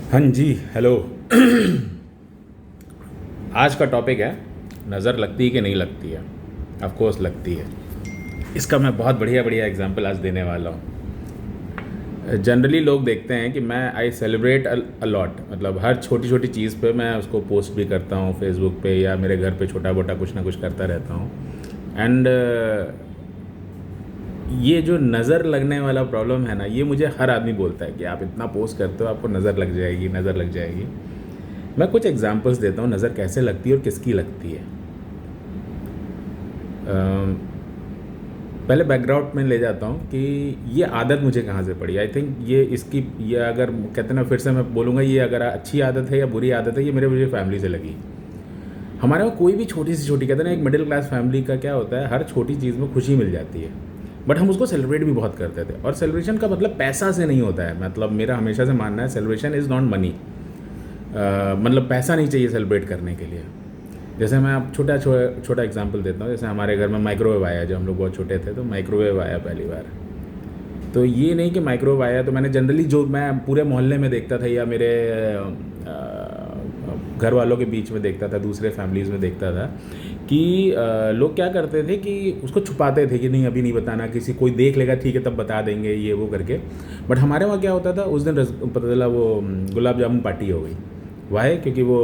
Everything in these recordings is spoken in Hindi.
हाँ जी, हेलो। आज का टॉपिक है नज़र लगती है कि नहीं लगती है। ऑफ कोर्स लगती है। इसका मैं बहुत बढ़िया बढ़िया एग्जांपल आज देने वाला हूँ। जनरली लोग देखते हैं कि मैं आई सेलिब्रेट अ लॉट, मतलब हर छोटी छोटी चीज़ पे मैं उसको पोस्ट भी करता हूँ फेसबुक पे, या मेरे घर पे छोटा मोटा कुछ ना कुछ करता रहता हूँ। एंड ये जो नज़र लगने वाला प्रॉब्लम है ना, ये मुझे हर आदमी बोलता है कि आप इतना पोस्ट करते हो, आपको नज़र लग जाएगी, नज़र लग जाएगी। मैं कुछ एग्जांपल्स देता हूँ नज़र कैसे लगती है और किसकी लगती है। पहले बैकग्राउंड में ले जाता हूँ कि ये आदत मुझे कहाँ से पड़ी। आई थिंक ये अगर कहते हैं ना, फिर से मैं बोलूँगा, ये अगर अच्छी आदत है या बुरी आदत है, ये मुझे फैमिली से लगी। हमारे वहाँ कोई भी छोटी से छोटी, कहते हैं ना, एक मिडिल क्लास फैमिली का क्या होता है, हर छोटी चीज़ में खुशी मिल जाती है। बट हम उसको सेलिब्रेट भी बहुत करते थे, और सेलिब्रेशन का मतलब पैसा से नहीं होता है। मतलब मेरा हमेशा से मानना है, सेलिब्रेशन इज़ नॉट मनी। मतलब पैसा नहीं चाहिए सेलिब्रेट करने के लिए। जैसे मैं आप छोटा एग्जांपल देता हूँ। जैसे हमारे घर में माइक्रोवेव आया, जब हम लोग बहुत छोटे थे तो माइक्रोवेव आया पहली बार। तो ये नहीं कि माइक्रोवेव आया तो मैंने जनरली, जो मैं पूरे मोहल्ले में देखता था या मेरे घर वालों के बीच में देखता था, दूसरे फैमिलीज़ में देखता था कि लोग क्या करते थे कि उसको छुपाते थे कि नहीं अभी नहीं बताना, किसी कोई देख लेगा ठीक है तब बता देंगे, ये वो करके। बट हमारे वहाँ क्या होता था, उस दिन पता चला वो गुलाब जामुन पार्टी हो गई। वाह, क्योंकि वो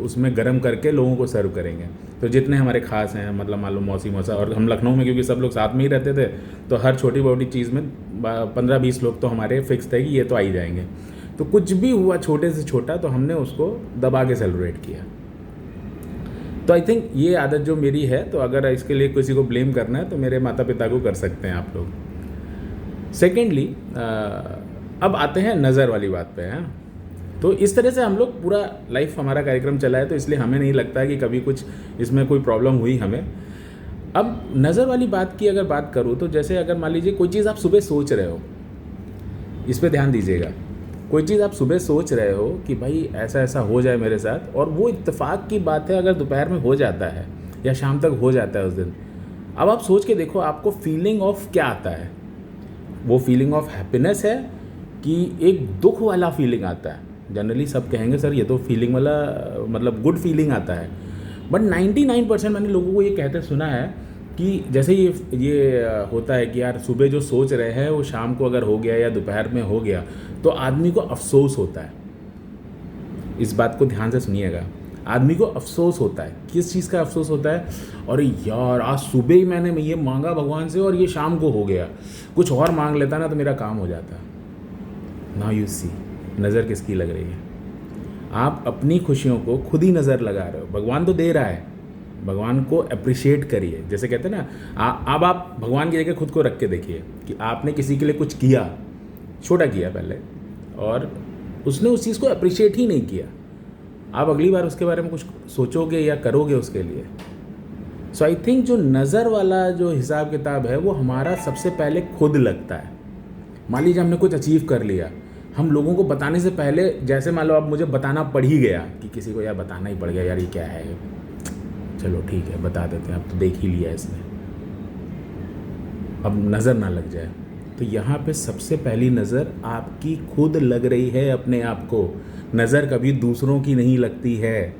उसमें गर्म करके लोगों को सर्व करेंगे। तो जितने हमारे खास हैं, मतलब मान लो मौसी मौसा, और हम लखनऊ में क्योंकि सब लोग साथ में ही रहते थे, तो हर छोटी मोटी चीज़ में 15-20 लोग तो हमारे फिक्स थे कि ये तो आ ही जाएंगे। तो कुछ भी हुआ छोटे से छोटा, तो हमने उसको दबा के सेलिब्रेट किया। तो आई थिंक ये आदत जो मेरी है, तो अगर इसके लिए किसी को ब्लेम करना है तो मेरे माता पिता को कर सकते हैं आप लोग। सेकेंडली, अब आते हैं नज़र वाली बात पे। हैं तो इस तरह से हम लोग पूरा लाइफ हमारा कार्यक्रम चला है, तो इसलिए हमें नहीं लगता है कि कभी कुछ इसमें कोई प्रॉब्लम हुई हमें। अब नज़र वाली बात की अगर बात करूँ, तो जैसे अगर मान लीजिए कोई चीज़ आप सुबह सोच रहे हो, इस पर ध्यान दीजिएगा। कोई चीज़ आप सुबह सोच रहे हो कि भाई ऐसा ऐसा हो जाए मेरे साथ, और वो इत्तेफाक की बात है अगर दोपहर में हो जाता है या शाम तक हो जाता है उस दिन। अब आप सोच के देखो, आपको फीलिंग ऑफ क्या आता है? वो फीलिंग ऑफ हैप्पीनेस है कि एक दुख वाला फीलिंग आता है? जनरली सब कहेंगे सर ये तो फीलिंग वाला, मतलब गुड फीलिंग आता है। बट 99% मैंने लोगों को ये कहते सुना है कि जैसे ये होता है कि यार सुबह जो सोच रहे हैं वो शाम को अगर हो गया या दोपहर में हो गया, तो आदमी को अफसोस होता है। इस बात को ध्यान से सुनिएगा। आदमी को अफसोस होता है। किस चीज़ का अफसोस होता है? अरे यार आज सुबह ही मैंने ये मांगा भगवान से और ये शाम को हो गया, कुछ और मांग लेता ना तो मेरा काम हो जाता। नाउ यू सी, नज़र किसकी लग रही है? आप अपनी खुशियों को खुद ही नज़र लगा रहे हो। भगवान तो दे रहा है, भगवान को अप्रिशिएट करिए। जैसे कहते हैं ना, अब आप भगवान की जगह खुद को रख के देखिए कि आपने किसी के लिए कुछ किया, छोटा किया पहले, और उसने उस चीज़ को अप्रिशिएट ही नहीं किया। आप अगली बार उसके बारे में कुछ सोचोगे या करोगे उसके लिए? सो आई थिंक जो नज़र वाला जो हिसाब किताब है वो हमारा सबसे पहले खुद लगता है। मान लीजिए हमने कुछ अचीव कर लिया, हम लोगों को बताने से पहले, जैसे मान लो अब मुझे बताना पड़ ही गया कि किसी को यार बताना ही पड़ गया, यार ये क्या है, चलो ठीक है बता देते हैं, अब तो देख ही लिया इसने, अब नज़र ना लग जाए। तो यहाँ पे सबसे पहली नज़र आपकी खुद लग रही है अपने आप को। नज़र कभी दूसरों की नहीं लगती है।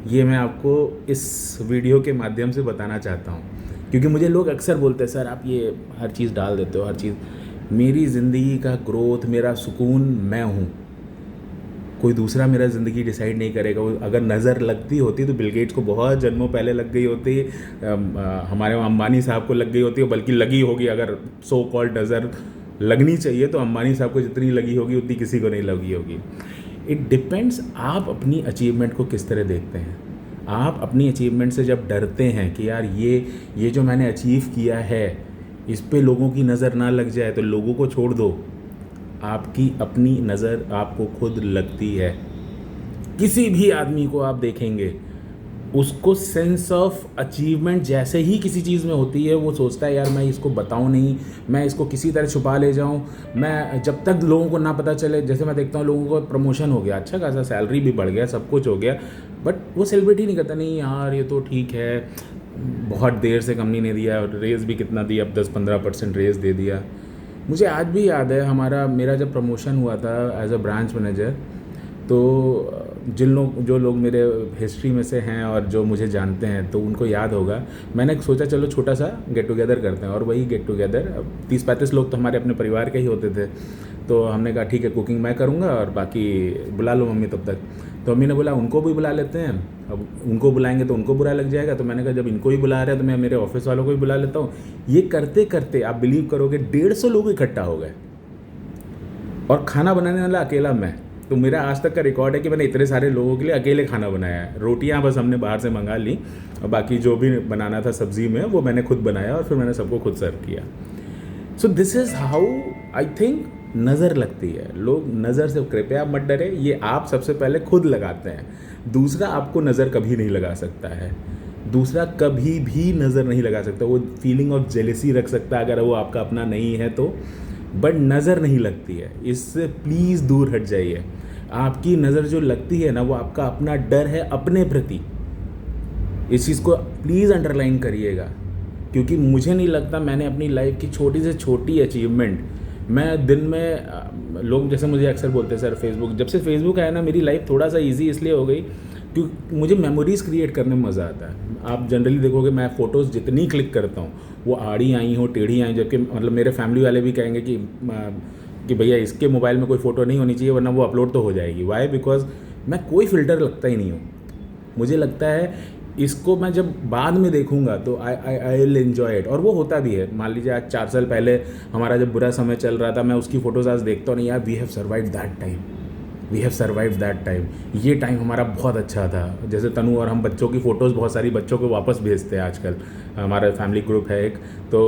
ये मैं आपको इस वीडियो के माध्यम से बताना चाहता हूँ, क्योंकि मुझे लोग अक्सर बोलते हैं सर आप ये हर चीज़ डाल देते हो, हर चीज़। मेरी ज़िंदगी का ग्रोथ, मेरा सुकून मैं हूँ, कोई दूसरा मेरा ज़िंदगी डिसाइड नहीं करेगा। अगर नज़र लगती होती तो बिल गेट्स को बहुत जन्मों पहले लग गई होती, हमारे अंबानी साहब को लग गई होती, बल्कि लगी होगी। अगर सो कॉल्ड नज़र लगनी चाहिए तो अंबानी साहब को जितनी लगी होगी उतनी किसी को नहीं लगी होगी। इट डिपेंड्स आप अपनी अचीवमेंट को किस तरह देखते हैं। आप अपनी अचीवमेंट से जब डरते हैं कि यार ये जो मैंने अचीव किया है इस पे लोगों की नज़र ना लग जाए, तो लोगों को छोड़ दो, आपकी अपनी नज़र आपको खुद लगती है। किसी भी आदमी को आप देखेंगे, उसको सेंस ऑफ अचीवमेंट जैसे ही किसी चीज़ में होती है, वो सोचता है यार मैं इसको बताऊं नहीं, मैं इसको किसी तरह छुपा ले जाऊं, मैं जब तक लोगों को ना पता चले। जैसे मैं देखता हूं लोगों को प्रमोशन हो गया, अच्छा खासा सैलरी भी बढ़ गया, सब कुछ हो गया, बट वो सेलिब्रेट ही नहीं करता। नहीं यार ये तो ठीक है, बहुत देर से कंपनी ने दिया, रेज़ भी कितना दिया, अब 10-15% रेज़ दे दिया। मुझे आज भी याद है मेरा जब प्रमोशन हुआ था एज अ ब्रांच मैनेजर, तो जो लोग मेरे हिस्ट्री में से हैं और जो मुझे जानते हैं तो उनको याद होगा, मैंने सोचा चलो छोटा सा गेट टुगेदर करते हैं। और वही गेट टुगेदर 30-35 लोग तो हमारे अपने परिवार के ही होते थे। तो हमने कहा ठीक है, कुकिंग मैं करूँगा और बाकी बुला लो मम्मी तब तक। तो मम्मी ने बोला उनको भी बुला लेते हैं, अब उनको बुलाएंगे तो उनको बुरा लग जाएगा। तो मैंने कहा जब इनको ही बुला रहे हैं तो मैं मेरे ऑफिस वालों को भी बुला लेता हूँ। ये करते करते आप बिलीव करोगे 150 लोग इकट्ठा हो गए और खाना बनाने वाला अकेला मैं। तो मेरा आज तक का रिकॉर्ड है कि मैंने इतने सारे लोगों के लिए अकेले खाना बनाया है। रोटियां बस हमने बाहर से मंगा ली और बाकी जो भी बनाना था सब्जी में वो मैंने खुद बनाया और फिर मैंने सबको खुद सर्व किया। So this is how I think नज़र लगती है। लोग नज़र से कृपया मत डरे, ये आप सबसे पहले खुद लगाते हैं। दूसरा आपको नज़र कभी नहीं लगा सकता है, दूसरा कभी भी नज़र नहीं लगा सकता। वो फीलिंग ऑफ जेलेसी रख सकता है अगर वो आपका अपना नहीं है तो, बट नज़र नहीं लगती है। इससे प्लीज़ दूर हट जाइए। आपकी नज़र जो लगती है ना वो आपका अपना डर है अपने प्रति। इस चीज़ को प्लीज़ अंडरलाइन करिएगा, क्योंकि मुझे नहीं लगता मैंने अपनी लाइफ की छोटी से छोटी अचीवमेंट, मैं दिन में लोग जैसे मुझे अक्सर बोलते हैं सर फेसबुक, जब से फेसबुक आया ना मेरी लाइफ थोड़ा सा ईजी इसलिए हो गई क्योंकि मुझे मेमोरीज़ क्रिएट करने में मज़ा आता है। आप जनरली देखोगे मैं फ़ोटोज़ जितनी क्लिक करता हूँ वो आड़ी आई हो टेढ़ी आई, जबकि मतलब मेरे फैमिली वाले भी कहेंगे कि भैया इसके मोबाइल में कोई फ़ोटो नहीं होनी चाहिए वरना वो अपलोड तो हो जाएगी। वाई? बिकॉज मैं कोई फ़िल्टर लगता ही नहीं हूँ। मुझे लगता है इसको मैं जब बाद में देखूंगा तो आई विल एन्जॉय इट। और वो होता भी है। मान लीजिए आज 4 साल पहले हमारा जब बुरा समय चल रहा था, मैं उसकी फ़ोटोज़ आज देखता हूँ, नहीं यार we have survived that time, we have survived that time. ये टाइम हमारा बहुत अच्छा था। जैसे तनु और हम बच्चों की फ़ोटोज़ बहुत सारी बच्चों को वापस भेजते हैं आजकल। हमारा फैमिली ग्रुप है एक, तो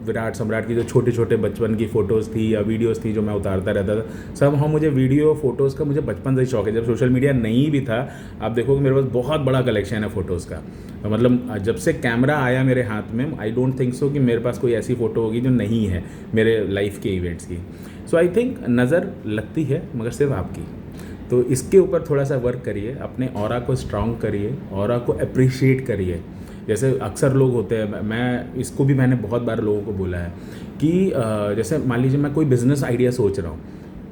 विराट सम्राट की जो छोटे छोटे बचपन की फ़ोटोज़ थी या वीडियोज़ थी जो मैं उतारता रहता था सब। हाँ, मुझे वीडियो फ़ोटोज़ का मुझे बचपन से ही शौक है। जब सोशल मीडिया नहीं भी था, आप देखोगे मेरे पास बहुत बड़ा कलेक्शन है फ़ोटोज़ का। मतलब जब से कैमरा आया मेरे हाथ में, आई डोंट थिंक सो कि मेरे पास कोई ऐसी फ़ोटो होगी जो नहीं है मेरे लाइफ के इवेंट्स की। सो आई थिंक नज़र लगती है मगर सिर्फ आपकी। तो इसके ऊपर थोड़ा सा वर्क करिए, अपने ऑरा को स्ट्रॉन्ग करिए, ऑरा को अप्रिशिएट करिए। जैसे अक्सर लोग होते हैं, मैं इसको भी मैंने बहुत बार लोगों को बोला है कि जैसे मान लीजिए मैं कोई बिज़नेस आइडिया सोच रहा हूँ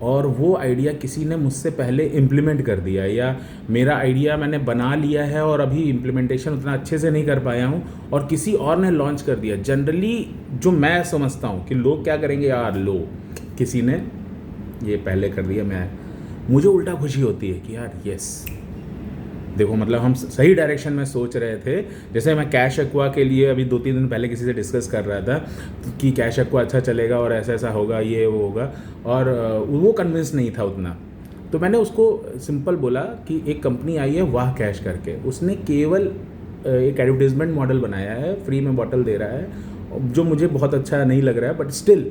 और वो आइडिया किसी ने मुझसे पहले इम्प्लीमेंट कर दिया, या मेरा आइडिया मैंने बना लिया है और अभी इम्प्लीमेंटेशन उतना अच्छे से नहीं कर पाया हूँ और किसी और ने लॉन्च कर दिया। जनरली जो मैं समझता हूँ कि लोग क्या करेंगे, यार लो किसी ने ये पहले कर दिया, मुझे उल्टा खुशी होती है कि यार यस देखो, मतलब हम सही डायरेक्शन में सोच रहे थे। जैसे मैं कैश एक्वा के लिए अभी 2-3 दिन पहले किसी से डिस्कस कर रहा था कि कैश एक्वा अच्छा चलेगा और ऐसा ऐसा होगा, ये वो होगा, और वो कन्विंस नहीं था उतना। तो मैंने उसको सिंपल बोला कि एक कंपनी आई है वाह कैश करके, उसने केवल एक एडवर्टीजमेंट मॉडल बनाया है, फ्री में बॉटल दे रहा है, जो मुझे बहुत अच्छा नहीं लग रहा है, बट स्टिल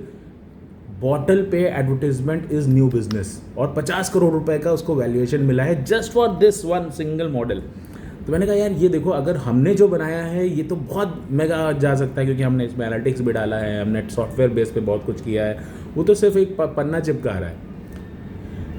बॉटल पे एडवर्टीजमेंट इज़ न्यू बिजनेस और 50 करोड़ रुपए का उसको वैल्यूएशन मिला है just for this one single model. तो मैंने कहा यार ये देखो, अगर हमने जो बनाया है ये तो बहुत मेगा जा सकता है, क्योंकि हमने इसमें एनालिटिक्स भी डाला है, हमने सॉफ्टवेयर बेस पे बहुत कुछ किया है, वो तो सिर्फ एक पन्ना चिपका रहा है।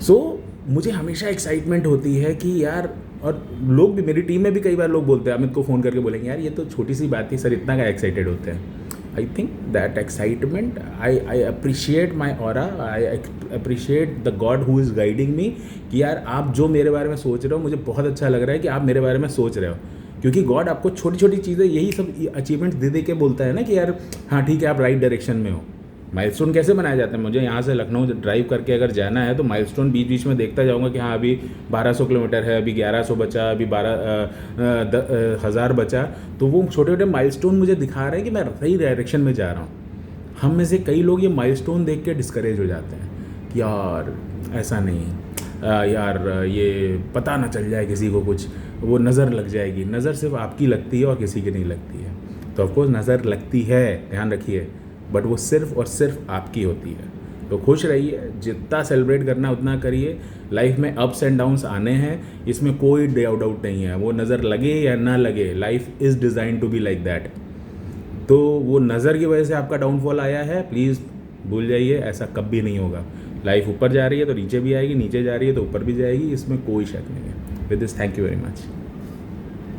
सो मुझे हमेशा एक्साइटमेंट होती है कि यार, और लोग भी, मेरी टीम में भी कई बार लोग बोलते हैं, अमित को फ़ोन करके बोलेंगे यार ये तो छोटी सी बात थी सर, इतना का एक्साइटेड होते हैं। I think that excitement, I appreciate my aura, I appreciate the God who is guiding me कि यार आप जो मेरे बारे में सोच रहे हो मुझे बहुत अच्छा लग रहा है कि आप मेरे बारे में सोच रहे हो, क्योंकि गॉड आपको छोटी छोटी चीज़ें, यही सब अचीवमेंट्स दे के बोलता है ना कि यार हाँ ठीक है आप राइट डायरेक्शन में हो। माइलस्टोन कैसे बनाए जाते हैं, मुझे यहाँ से लखनऊ ड्राइव करके अगर जाना है तो माइलस्टोन बीच बीच में देखता जाऊँगा कि हाँ अभी 1200 किलोमीटर है, अभी 1100 बचा, अभी 12,000 बचा। तो वो छोटे छोटे माइलस्टोन मुझे दिखा रहे हैं कि मैं सही डायरेक्शन में जा रहा हूँ। हम में से कई लोग ये माइलस्टोन देख के डिस्करेज हो जाते हैं कि यार ऐसा नहीं, यार ये पता ना चल जाए किसी को कुछ, वो नज़र लग जाएगी। नज़र सिर्फ आपकी लगती है और किसी की नहीं लगती है। तो ऑफकोर्स नज़र लगती है, ध्यान रखिए, बट वो सिर्फ और सिर्फ आपकी होती है। तो खुश रहिए, जितना सेलिब्रेट करना उतना करिए। लाइफ में अप्स एंड डाउन्स आने हैं, इसमें कोई डाउट नहीं है। वो नज़र लगे या ना लगे, life is design to be like that. तो वो नज़र की वजह से आपका डाउनफॉल आया है, प्लीज़ भूल जाइए, ऐसा कभी नहीं होगा। लाइफ ऊपर जा रही है तो नीचे भी आएगी, नीचे जा रही है तो ऊपर भी जाएगी, इसमें कोई शक नहीं है। With this, thank you very much.